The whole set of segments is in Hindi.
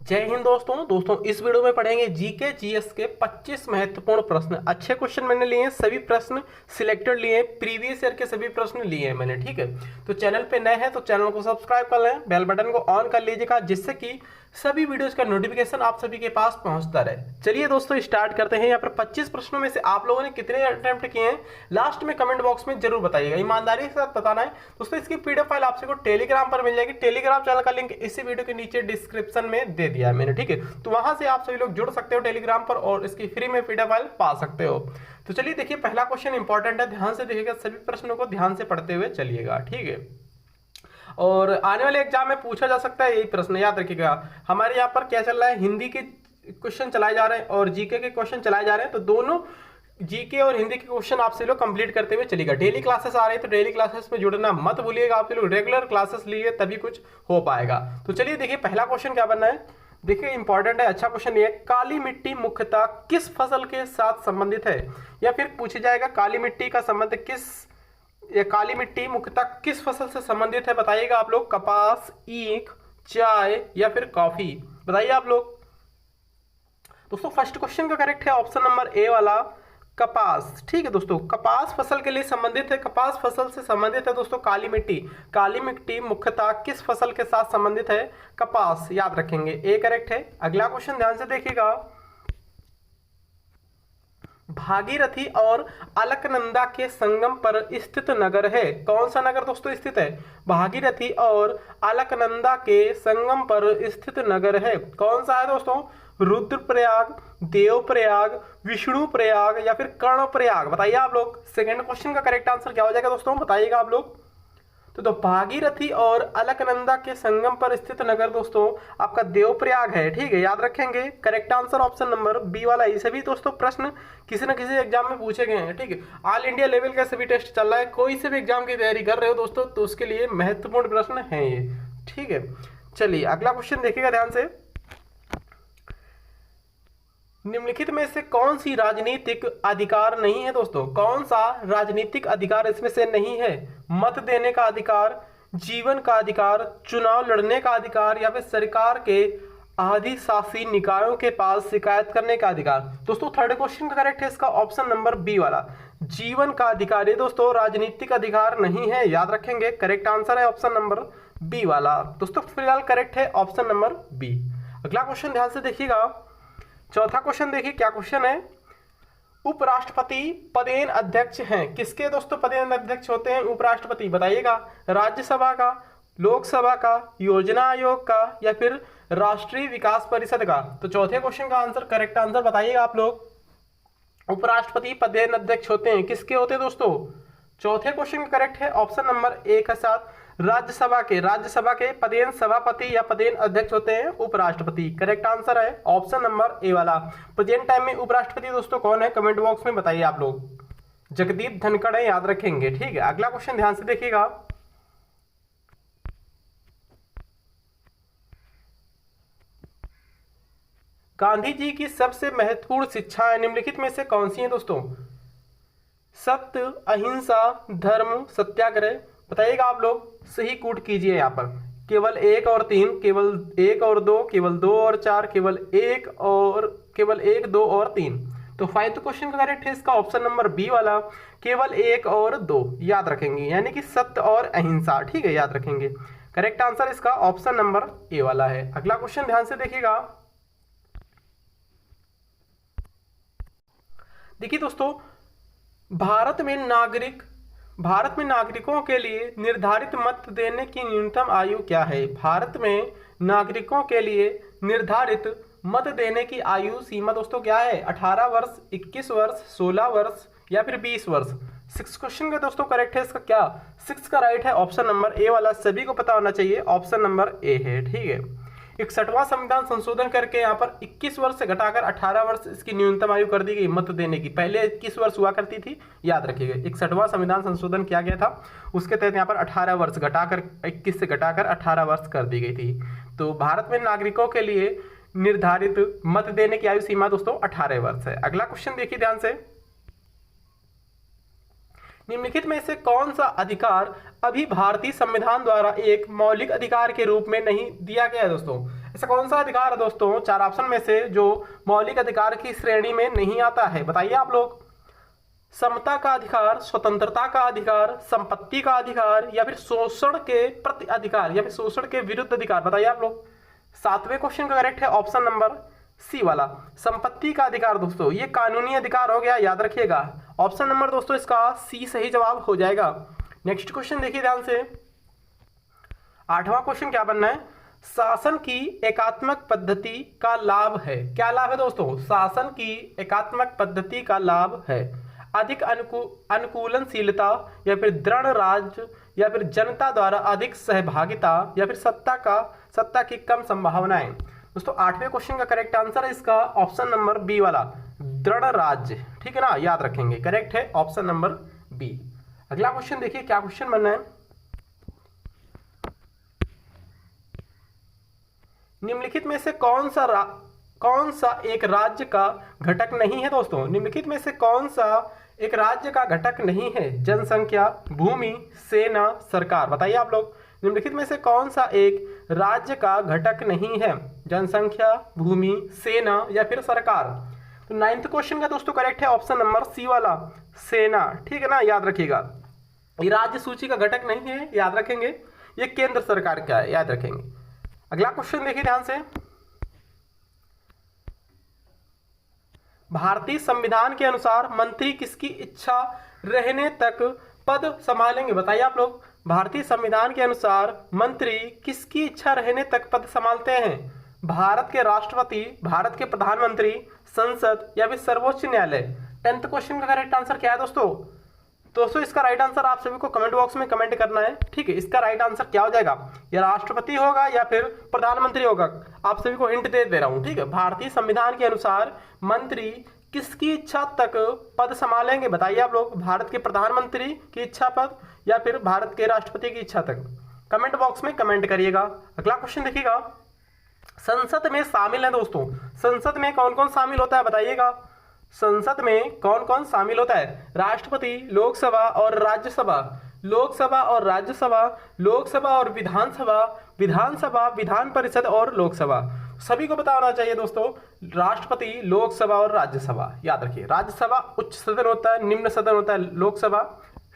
जय हिंद दोस्तों इस वीडियो में पढ़ेंगे जीके जीएस के 25 महत्वपूर्ण प्रश्न। अच्छे क्वेश्चन मैंने लिए हैं, सभी प्रश्न सिलेक्टेड लिए हैं, प्रीवियस ईयर के सभी प्रश्न लिए हैं मैंने। ठीक है, तो चैनल पे नए हैं तो चैनल को सब्सक्राइब कर लें, बेल बटन को ऑन कर लीजिएगा जिससे कि सभी वीडियोस का नोटिफिकेशन आप सभी के पास पहुंचता रहे। चलिए दोस्तों स्टार्ट करते हैं। यहाँ पर 25 प्रश्नों में से आप लोगों ने कितने अटेम्प्ट किए हैं लास्ट में कमेंट बॉक्स में जरूर बताइएगा, ईमानदारी के साथ बताना है। दोस्तों इसकी पीडीएफ फाइल आपसे को टेलीग्राम पर मिल जाएगी। टेलीग्राम चैनल का लिंक इसी वीडियो के नीचे डिस्क्रिप्शन में दे दिया है मैंने। ठीक है, तो वहां से आप सभी लोग जुड़ सकते हो टेलीग्राम पर और इसकी फ्री में पीडीएफ फाइल पा सकते हो। तो चलिए देखिए, पहला क्वेश्चन इंपॉर्टेंट है, ध्यान से देखिएगा, सभी प्रश्नों को ध्यान से पढ़ते हुए चलिएगा। ठीक है, और आने वाले एग्जाम में पूछा जा सकता है यही प्रश्न, याद रखिएगा। हमारे यहाँ पर क्या चल रहा है, हिंदी के क्वेश्चन चलाए जा रहे हैं और जीके के क्वेश्चन चलाए जा रहे हैं, तो दोनों जीके और हिंदी के क्वेश्चन आपसे लोग कंप्लीट करते हुए चलेगा। डेली क्लासेस आ रही है तो डेली क्लासेस में जुड़ना मत भूलिएगा, आप लोग रेगुलर क्लासेस लिए तभी कुछ हो पाएगा। तो चलिए देखिए, पहला क्वेश्चन क्या बनना है, देखिए इंपॉर्टेंट है, अच्छा क्वेश्चन ये है, काली मिट्टी मुख्यतः किस फसल के साथ संबंधित है, या फिर पूछा जाएगा काली मिट्टी का संबंध ये काली मिट्टी मुख्यतः किस फसल से संबंधित है, बताइएगा आप लोग। कपास, ईख, चाय या फिर कॉफी, बताइए आप लोग। दोस्तों फर्स्ट क्वेश्चन का करेक्ट है ऑप्शन नंबर ए वाला, कपास। ठीक है दोस्तों, कपास फसल के लिए संबंधित है, कपास फसल से संबंधित है दोस्तों काली मिट्टी। काली मिट्टी मुख्यतः किस फसल के साथ संबंधित है, कपास, याद रखेंगे, ए करेक्ट है। अगला क्वेश्चन ध्यान से देखिएगा, भागीरथी और अलकनंदा के संगम पर स्थित नगर है, कौन सा नगर दोस्तों स्थित है, भागीरथी और अलकनंदा के संगम पर स्थित नगर है, कौन सा है दोस्तों, रुद्रप्रयाग, देवप्रयाग, विष्णुप्रयाग या फिर कर्णप्रयाग, बताइए आप लोग। सेकंड क्वेश्चन का करेक्ट आंसर क्या हो जाएगा दोस्तों, बताइएगा आप लोग। तो भागीरथी और अलकनंदा के संगम पर स्थित नगर दोस्तों आपका देवप्रयाग है। ठीक है, याद रखेंगे, correct answer option number B वाला। ये सभी दोस्तों प्रश्न किसी न किसी एग्जाम में पूछे गए हैं। ठीक है, ऑल इंडिया लेवल का सभी टेस्ट चल रहा है, कोई से भी एग्जाम की तैयारी कर रहे हो दोस्तों तो उसके लिए महत्वपूर्ण प्रश्न है ये। ठीक है, चलिए अगला क्वेश्चन देखिएगा ध्यान से, निम्नलिखित में से कौन सी राजनीतिक अधिकार नहीं है दोस्तों, कौन सा राजनीतिक अधिकार इसमें से नहीं है, मत देने का अधिकार, जीवन का अधिकार, चुनाव लड़ने का अधिकार या फिर सरकार के अधिशासी निकायों के पास शिकायत करने का अधिकार। दोस्तों थर्ड क्वेश्चन का करेक्ट है इसका ऑप्शन नंबर बी वाला, जीवन का अधिकार। ये दोस्तों राजनीतिक अधिकार नहीं है, याद रखेंगे, करेक्ट आंसर है ऑप्शन नंबर बी वाला। दोस्तों फिलहाल करेक्ट है ऑप्शन नंबर बी। अगला क्वेश्चन ध्यान से देखिएगा, चौथा क्वेश्चन देखिए क्या क्वेश्चन है, उपराष्ट्रपति पदेन अध्यक्ष हैं, किसके दोस्तों पदेन अध्यक्ष होते हैं उपराष्ट्रपति, बताइएगा। राज्यसभा का, लोकसभा का, योजना आयोग का या फिर राष्ट्रीय विकास परिषद का। तो चौथे क्वेश्चन का आंसर, करेक्ट आंसर बताइएगा आप लोग। उपराष्ट्रपति पदेन अध्यक्ष होते हैं, किसके होते हैं दोस्तों, चौथे क्वेश्चन का करेक्ट है ऑप्शन नंबर ए के साथ, राज्यसभा के पदेन सभापति या पदेन अध्यक्ष होते हैं उपराष्ट्रपति, करेक्ट आंसर है ऑप्शन नंबर ए वाला। प्रेजेंट टाइम में उपराष्ट्रपति दोस्तों कौन है, कमेंट बॉक्स में बताइए आप लोग। जगदीप धनखड़ है, याद रखेंगे। ठीक है, अगला क्वेश्चन ध्यान से देखिएगा, गांधी जी की सबसे महत्वपूर्ण शिक्षाएं निम्नलिखित में से कौन सी हैं दोस्तों, सत्य, अहिंसा, धर्म, सत्याग्रह, बताइएगा आप लोग। सही कूट कीजिए यहाँ पर, केवल 1 और 3, केवल 1 और 2, केवल 2 और 4, केवल 1, 2 और 3। तो फाइव क्वेश्चन का करेक्ट है इसका ऑप्शन नंबर बी वाला, केवल 1 और 2, याद रखेंगे, यानी कि सत्य और अहिंसा। ठीक है, याद रखेंगे, करेक्ट आंसर इसका ऑप्शन नंबर ए वाला है। अगला क्वेश्चन ध्यान से देखिएगा, देखिए दोस्तों, भारत में नागरिकों के लिए निर्धारित मत देने की न्यूनतम आयु क्या है, भारत में नागरिकों के लिए निर्धारित मत देने की आयु सीमा दोस्तों क्या है, 18 वर्ष, 21 वर्ष, 16 वर्ष या फिर 20 वर्ष। सिक्स क्वेश्चन का दोस्तों करेक्ट है इसका क्या, सिक्स का राइट है ऑप्शन नंबर ए वाला, सभी को पता होना चाहिए, ऑप्शन नंबर ए है। ठीक है, 61वां संविधान संशोधन करके यहाँ पर 21 वर्ष से घटाकर 18 वर्ष इसकी न्यूनतम आयु कर दी गई मत देने की, पहले 21 वर्ष हुआ करती थी, याद रखिएगा। 61वां संविधान संशोधन किया गया था, उसके तहत यहाँ पर 18 वर्ष घटाकर 21 से घटाकर 18 वर्ष कर दी गई थी। तो भारत में नागरिकों के लिए निर्धारित मत देने की आयु सीमा दोस्तों 18 वर्ष है। अगला क्वेश्चन देखिए ध्यान से, निम्नलिखित में से कौन सा अधिकार अभी भारतीय संविधान द्वारा एक मौलिक अधिकार के रूप में नहीं दिया गया है दोस्तों, ऐसा कौन सा अधिकार है दोस्तों चार ऑप्शन में से जो मौलिक अधिकार की श्रेणी में नहीं आता है? बताइए आप लोग। समता का अधिकार, स्वतंत्रता का अधिकार, संपत्ति का अधिकार, या फिर शोषण के प्रति अधिकार, या फिर शोषण के विरुद्ध अधिकार? बताइए आप लोग। सातवें क्वेश्चन का करेक्ट है ऑप्शन नंबर सी वाला, संपत्ति का अधिकार। दोस्तों ये कानूनी अधिकार हो गया, याद रखिएगा। ऑप्शन नंबर दोस्तों इसका सी सही जवाब हो जाएगा। नेक्स्ट क्वेश्चन देखिए ध्यान से। आठवां क्वेश्चन क्या बनना है? शासन की एकात्मक पद्धति का लाभ है। क्या लाभ है दोस्तों? शासन की एकात्मक पद्धति का लाभ है अधिक अनुकूलनशीलता, या फिर दृढ़ राज्य, या फिर जनता द्वारा अधिक सहभागिता, या फिर सत्ता की कम संभावनाएं। दोस्तों आठवें क्वेश्चन का करेक्ट आंसर है इसका ऑप्शन नंबर बी वाला, दृढ़ राज्य। ठीक है ना, याद रखेंगे। करेक्ट है ऑप्शन नंबर बी। अगला क्वेश्चन देखिए क्या क्वेश्चन बनना है। निम्नलिखित में से कौन सा एक राज्य का घटक नहीं है? दोस्तों निम्नलिखित में से कौन सा एक राज्य का घटक नहीं है? जनसंख्या, भूमि, सेना, सरकार? बताइए आप लोग। निम्नलिखित में से कौन सा एक राज्य का घटक नहीं है? जनसंख्या, भूमि, सेना, या फिर सरकार? तो नाइन्थ क्वेश्चन का दोस्तों करेक्ट है ऑप्शन नंबर सी वाला, सेना। ठीक है ना, याद रखिएगा। ये राज्य सूची का घटक नहीं है, याद रखेंगे। ये केंद्र सरकार का है, याद रखेंगे। अगला क्वेश्चन देखिए ध्यान से। भारतीय संविधान के अनुसार मंत्री किसकी इच्छा रहने तक पद संभालेंगे? बताइए आप लोग। भारतीय संविधान के अनुसार मंत्री किसकी इच्छा रहने तक पद संभालते हैं? भारत के राष्ट्रपति, भारत के प्रधानमंत्री, संसद, या फिर सर्वोच्च न्यायालय? 10th क्वेश्चन का करेक्ट आंसर क्या है दोस्तों? दोस्तों इसका राइट आंसर आप सभी को कमेंट बॉक्स में कमेंट करना है। ठीक है, इसका राइट आंसर क्या हो जाएगा? या राष्ट्रपति होगा या फिर प्रधानमंत्री होगा। आप सभी को हिंट दे रहा हूं। ठीक है, भारतीय संविधान के अनुसार मंत्री किसकी इच्छा तक पद संभालेंगे? बताइए आप लोग। भारत के प्रधानमंत्री की इच्छा पद, या फिर भारत के राष्ट्रपति की इच्छा तक? कमेंट बॉक्स में कमेंट करिएगा। अगला क्वेश्चन देखिएगा। संसद में शामिल है दोस्तों, संसद में कौन कौन शामिल होता है? बताइएगा। संसद में कौन कौन शामिल होता है? राष्ट्रपति, लोकसभा और राज्यसभा। लोकसभा और राज्यसभा, लोकसभा और विधानसभा, विधानसभा, विधान परिषद और लोकसभा। सभी को पता होना चाहिए दोस्तों, राष्ट्रपति, लोकसभा और राज्यसभा। याद रखिए, राज्यसभा उच्च सदन होता है, निम्न सदन होता है लोकसभा।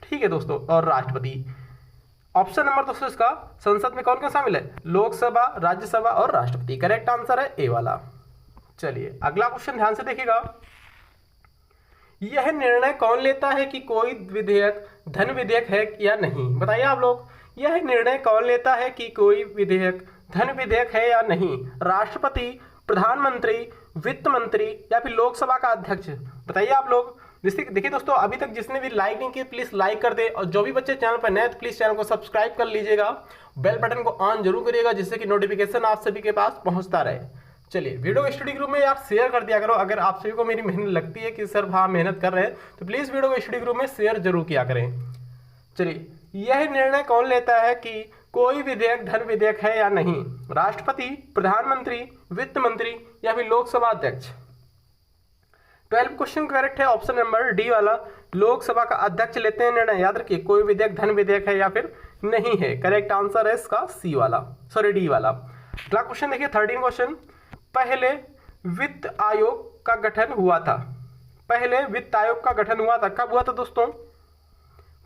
ठीक है दोस्तों, और राष्ट्रपति। ऑप्शन नंबर दोस्तों इसका, संसद में कौन कौन शामिल है? लोकसभा, राज्यसभा और राष्ट्रपति। करेक्ट आंसर है ए वाला। चलिए अगला क्वेश्चन ध्यान से देखिएगा। यह निर्णय कौन लेता है कि कोई विधेयक धन विधेयक है या नहीं? बताइए आप लोग। यह निर्णय कौन लेता है कि कोई विधेयक धन विधेयक है या नहीं? राष्ट्रपति, प्रधानमंत्री, वित्त मंत्री, या फिर लोकसभा का अध्यक्ष? बताइए आप लोग। देखिए दोस्तों, अभी तक जिसने भी लाइक नहीं किया प्लीज लाइक कर दे, और जो भी बच्चे चैनल पर नए तो प्लीज चैनल को सब्सक्राइब कर लीजिएगा। बेल बटन को ऑन जरूर करिएगा, जिससे कि नोटिफिकेशन आप सभी के पास पहुंचता रहे। चलिए वीडियो को स्टडी ग्रुप में आप शेयर कर दिया करो। अगर आप सभी को मेरी मेहनत लगती है कि सर हाँ मेहनत कर रहे हैं, तो प्लीज वीडियो को स्टडी ग्रुप में शेयर जरूर किया करें। चलिए, यह निर्णय कौन लेता है कि कोई विधेयक धन विधेयक है या नहीं? राष्ट्रपति, प्रधानमंत्री, वित्त मंत्री, या फिर लोकसभा अध्यक्ष? 12 क्वेश्चन करेक्ट है ऑप्शन नंबर डी वाला, लोकसभा का अध्यक्ष लेते हैं निर्णय। याद रखिए, कोई विधेयक धन विधेयक है या फिर नहीं है। करेक्ट आंसर है इसका सी वाला, सॉरी डी वाला। अगला क्वेश्चन देखिए 13 क्वेश्चन। पहले वित्त आयोग का गठन हुआ था। पहले वित्त आयोग का गठन हुआ था, कब हुआ था दोस्तों?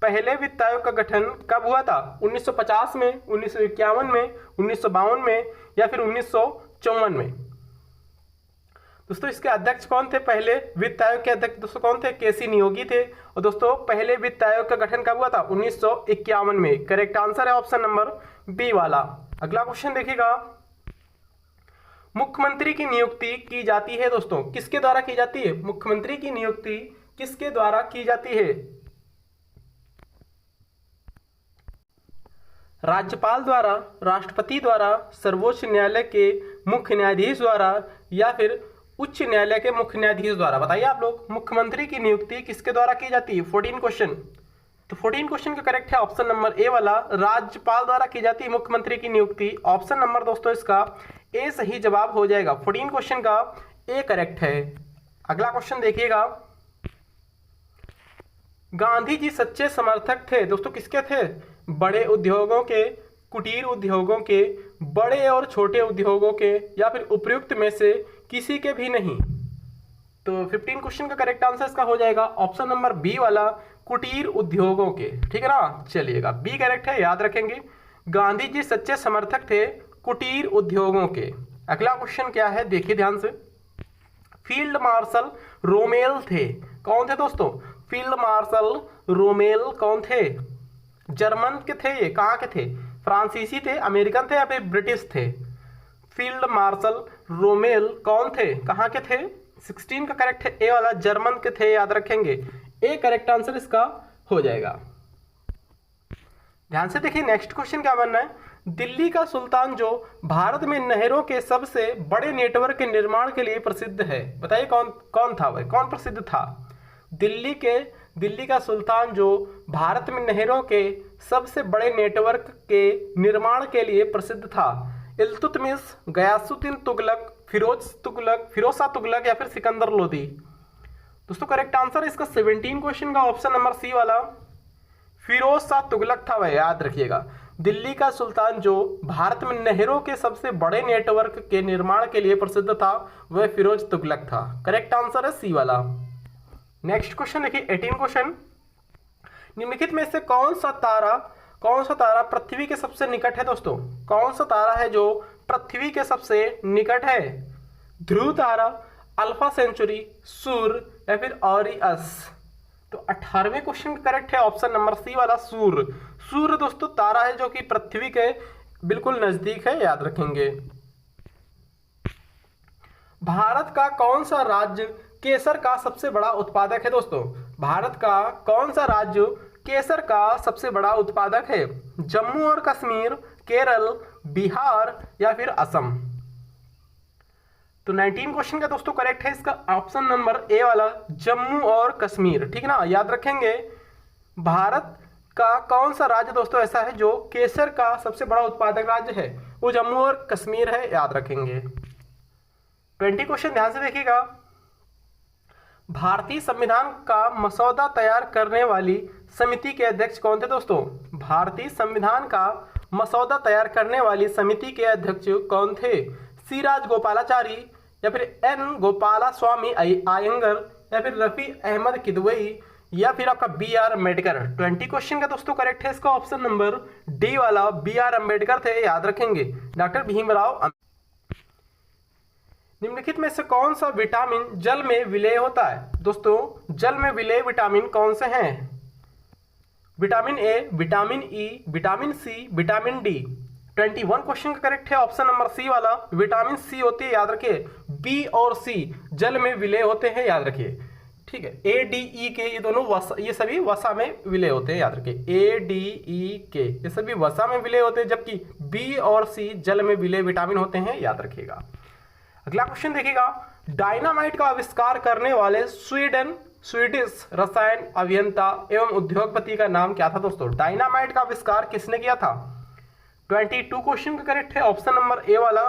पहले वित्त आयोग का गठन कब हुआ था? 1950 में, 1951 में, 1952 में, या फिर 1954 में? दोस्तों इसके अध्यक्ष कौन थे? पहले वित्त आयोग के अध्यक्ष दोस्तों कौन थे? केसी नियोगी थे। और दोस्तों पहले वित्त आयोग का गठन कब हुआ था? 1951 में। करेक्ट आंसर है ऑप्शन नंबर बी वाला। अगला क्वेश्चन देखिएगा। मुख्यमंत्री की नियुक्ति की जाती है दोस्तों, किसके द्वारा की जाती है? मुख्यमंत्री की नियुक्ति किसके द्वारा की जाती है? राज्यपाल द्वारा, राष्ट्रपति द्वारा, सर्वोच्च न्यायालय के मुख्य न्यायाधीश द्वारा, या फिर उच्च न्यायालय के मुख्य न्यायाधीश द्वारा? बताइए आप लोग। मुख्यमंत्री की नियुक्ति किसके द्वारा की जाती है? 14 क्वेश्चन। तो 14 क्वेश्चन का करेक्ट है ऑप्शन नंबर ए वाला, राज्यपाल द्वारा की जाती है मुख्यमंत्री की नियुक्ति। ऑप्शन नंबर दोस्तों इसका ए सही जवाब हो जाएगा। 14 क्वेश्चन का ए करेक्ट है। अगला क्वेश्चन देखिएगा। गांधी जी सच्चे समर्थक थे दोस्तों, किसके थे? बड़े उद्योगों के, कुटीर उद्योगों के, बड़े और छोटे उद्योगों के या फिर उपयुक्त में से किसी के भी नहीं। तो 15 क्वेश्चन का करेक्ट आंसर इसका हो जाएगा ऑप्शन नंबर बी वाला, कुटीर उद्योगों के। ठीक है ना, चलिएगा बी करेक्ट है, याद रखेंगे। गांधी जी सच्चे समर्थक थे कुटीर उद्योगों के। अगला क्वेश्चन क्या है, देखिए ध्यान से। फील्ड मार्शल रोमेल थे, कौन थे दोस्तों? फील्ड मार्शल रोमेल कौन थे? जर्मन के थे, ये कहाँ के थे? फ्रांसीसी थे, अमेरिकन थे या फिर ब्रिटिश थे? फील्ड मार्शल रोमेल कौन थे, कहाँ के थे? 16 का करेक्ट है ए वाला, जर्मन के थे, याद रखेंगे। ए करेक्ट आंसर इसका हो जाएगा। ध्यान से देखिए नेक्स्ट क्वेश्चन क्या बनना है। दिल्ली का सुल्तान जो भारत में नहरों के सबसे बड़े नेटवर्क के निर्माण के लिए प्रसिद्ध है, बताइए कौन था वह, कौन प्रसिद्ध था? दिल्ली का सुल्तान जो भारत में नहरों के सबसे बड़े नेटवर्क के निर्माण के लिए प्रसिद्ध था। इल्तुतमिश, गयासुद्दीन तुगलक, फिरोज शाह तुगलक या फिर सिकंदर लोदी। दोस्तों करेक्ट आंसर इसका 17 क्वेश्चन का ऑप्शन नंबर सी वाला, फिरोज शाह तुगलक था वह, याद रखिएगा। दिल्ली का सुल्तान जो भारत में नहरों के सबसे बड़े नेटवर्क के निर्माण के लिए प्रसिद्ध था वह फिरोज तुगलक था। करेक्ट आंसर है सी वाला। नेक्स्ट क्वेश्चन देखिए 18 क्वेश्चन। निम्नलिखित में से कौन सा तारा पृथ्वी के सबसे निकट है दोस्तों? कौन सा तारा है जो पृथ्वी के सबसे निकट है? ध्रुव तारा, अल्फा सेंचुरी, सूर्य या फिर ऑरियस। तो 18वें क्वेश्चन करेक्ट है ऑप्शन नंबर सी वाला, सूर्य। सूर्य दोस्तों तारा है जो कि पृथ्वी के बिल्कुल नजदीक है, याद रखेंगे। भारत का कौन सा राज्य केसर का सबसे बड़ा उत्पादक है दोस्तों? भारत का कौन सा राज्य केसर का सबसे बड़ा उत्पादक है? जम्मू और कश्मीर, केरल, बिहार या फिर असम। तो 19 क्वेश्चन का दोस्तों करेक्ट है इसका ऑप्शन नंबर ए वाला, जम्मू और कश्मीर। ठीक है ना, याद रखेंगे। भारत का कौन सा राज्य दोस्तों ऐसा है जो केसर का सबसे बड़ा उत्पादक राज्य है? वो जम्मू और कश्मीर है, याद रखेंगे। 20 क्वेश्चन ध्यान से देखिएगा। भारतीय संविधान का मसौदा तैयार करने वाली समिति के अध्यक्ष कौन थे दोस्तों? भारतीय संविधान का मसौदा तैयार करने वाली समिति के अध्यक्ष कौन थे? सी राजगोपालाचारी या फिर एन गोपाला स्वामी आयंगर या फिर रफी अहमद किदवई या फिर आपका बी आर अम्बेडकर। 20 क्वेश्चन का दोस्तों करेक्ट है इसका ऑप्शन नंबर डी वाला, बी आर अम्बेडकर थे, याद रखेंगे। डॉक्टर भीमराव। निम्नलिखित में से कौन सा विटामिन जल में विलय होता है? दोस्तों जल में विलय विटामिन कौन से हैं? Vitamin A, vitamin E, vitamin C, vitamin D. 21 question का करेक्ट है ऑप्शन नंबर सी वाला, विटामिन सी होती है, याद रखिए। बी और सी जल में विलय होते हैं, याद रखिए। ठीक है, ए डी ई के ये दोनों ये सभी वसा में विलय होते हैं, याद रखिए। ए डी ई के ये सभी वसा में विलय होते हैं, जबकि बी और सी जल में विलय विटामिन होते हैं, याद रखिएगा। अगला क्वेश्चन देखिएगा। डायनामाइट का आविष्कार करने वाले स्वीडिश रसायन अभियंता एवं उद्योगपति का नाम क्या था दोस्तों? डायनामाइट का आविष्कार किसने किया था? 22 क्वेश्चन का करेक्ट है ऑप्शन नंबर ए वाला,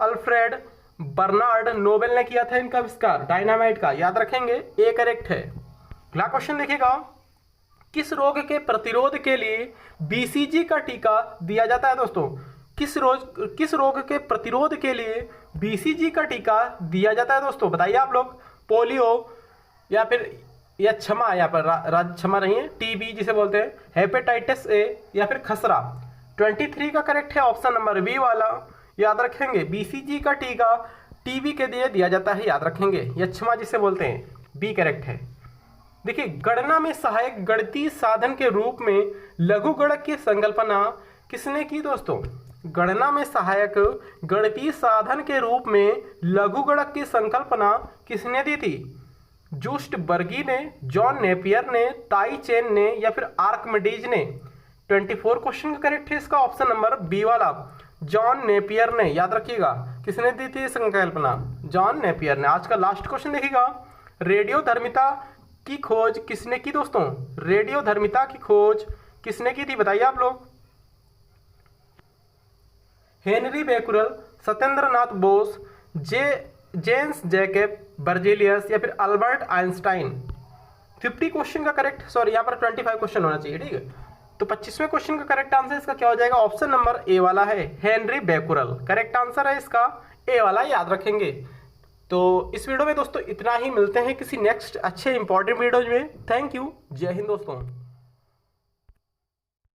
अल्फ्रेड बर्नार्ड नोबेल ने किया था इनका आविष्कार डायनामाइट का, याद रखेंगे। ए करेक्ट है। अगला क्वेश्चन देखिएगा। किस रोग के प्रतिरोध के लिए बीसीजी का टीका दिया जाता है दोस्तों? किस रोग के प्रतिरोध के लिए बीसीजी का टीका दिया जाता है दोस्तों? बताइए आप लोग। पोलियो या फिर क्षमा यहाँ पर क्षमा नहीं है, टीबी जिसे बोलते हैं, हेपेटाइटिस ए या फिर खसरा। 23 का करेक्ट है ऑप्शन नंबर बी वाला, याद रखेंगे। बीसीजी का टीका टीबी के लिए दिया जाता है, याद रखेंगे। यक्षमा जिसे बोलते हैं, बी करेक्ट है। देखिए, गणना में सहायक गणितीय साधन के रूप में लघु गणक की संकल्पना किसने की दोस्तों? गणना में सहायक गणितीय साधन के रूप में लघु गणक की संकल्पना किसने दी थी? जूस्ट बर्गी ने, जॉन नेपियर ने, ताई चेन ने या फिर आर्किमिडीज ने। 24 क्वेश्चन का करेक्ट है इसका ऑप्शन नंबर बी वाला, जॉन नेपियर ने, याद रखिएगा। किसने दी थी संकल्पना? जॉन नेपियर ने। आज का लास्ट क्वेश्चन देखिएगा। रेडियोधर्मिता की खोज किसने की दोस्तों? रेडियोधर्मिता की खोज किसने की थी, बताइए आप लोग। Henry Becquerel, Satyendra Nath Bose, James Jacob Berzelius या फिर अल्बर्ट आइंस्टाइन। 50 क्वेश्चन का करेक्ट, सॉरी यहाँ पर 25 क्वेश्चन होना चाहिए, ठीक है। तो 25वें क्वेश्चन का करेक्ट आंसर इसका क्या हो जाएगा, ऑप्शन नंबर ए वाला है, हेनरी बेकुरल करेक्ट आंसर है इसका, ए वाला याद रखेंगे। तो इस वीडियो में दोस्तों इतना ही, मिलते हैं किसी नेक्स्ट अच्छे इंपॉर्टेंट वीडियो में। थैंक यू, जय हिंद दोस्तों।